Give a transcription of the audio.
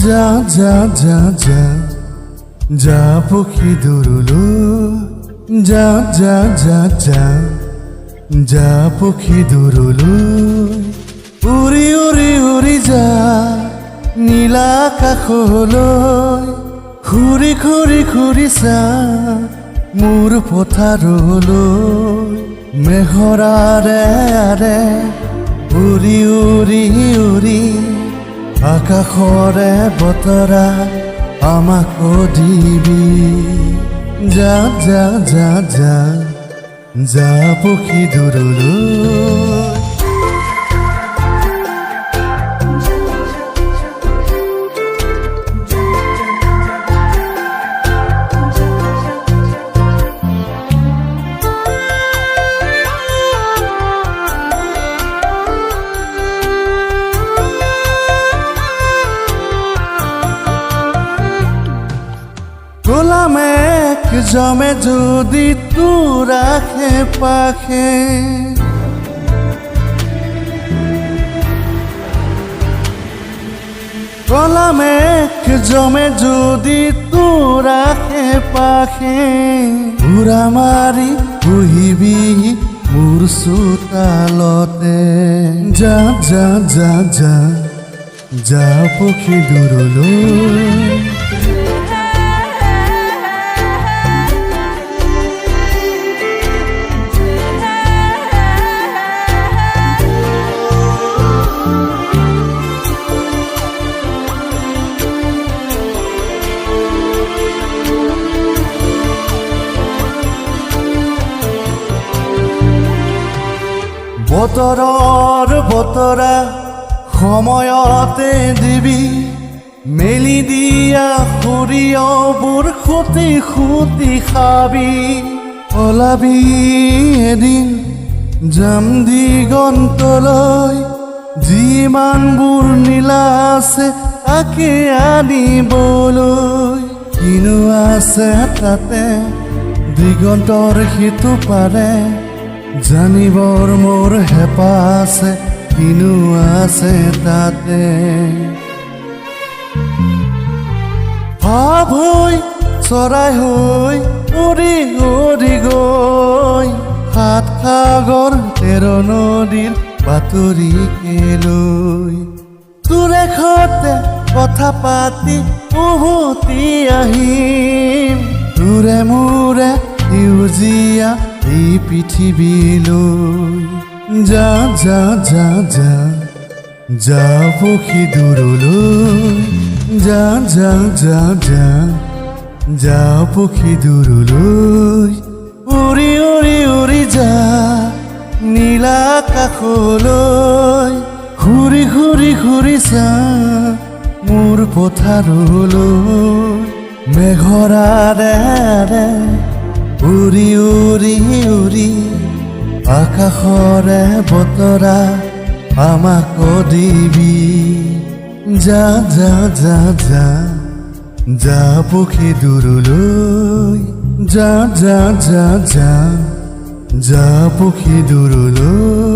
যা যা যা যা যা পক্ষী দূৰলৈ যা যা যা যা যা পক্ষী দূৰলৈ উৰি উৰি উৰি যা নীলা আকাশলৈ ঘূৰি ঘূৰি ঘূৰি চা মোৰ পথাৰলৈ মেঘৰ আৰে আৰে উৰি উৰি উৰি আকাশৰে বতৰা আমাক দিবি যা যা যা যা যা পক্ষী দূৰলৈ গোলা মেঘ জমে যদি তোৰ আখে পাখে গোলা মেঘ জমে যদি তোৰ আখে পাখে উৰা মাৰি বহিবি মোৰ চোতালতে যা যা যা যা যা পক্ষী দূৰলৈ বতৰৰ বতৰা সময়তে দিবি মেলি দিয়া সৰিয়হবোৰ খুটি খুটি খাবি ওলাবি এদিন যাম দিগন্তলৈ যিমানবোৰ নীলা আছে তাকে আনিবলৈ কিনো আছে তাতে দিগন্তৰ সিটো পাৰে জানিবৰ মোৰ হেঁপাহ আছে কিনো আছে তাতে ভাৱ হৈ চৰাই হৈ উৰি উৰি গৈ সাত সাগৰ 13 নদীৰ বাতৰিকে লৈ তোৰে সৈতে কথা পাতি উভতি আহিম তোৰে মোৰে সেউজীয়া এই পৃথিৱীলৈ যা যা যা যা যা পক্ষী দূৰলৈ যা যা যা যা যা পক্ষী দূৰলৈ উৰি উৰি উৰি যা নীলা আকাশলৈ ঘূৰি ঘূৰি ঘূৰি চা মোৰ পথাৰলৈ মেঘৰ আৰে আৰে উৰি উৰি উৰি আকাশৰে বতৰা আমাক দিবি যা যা যা যা যা পক্ষী দূৰলৈ যা যা যা যা যা পক্ষী দূৰলৈ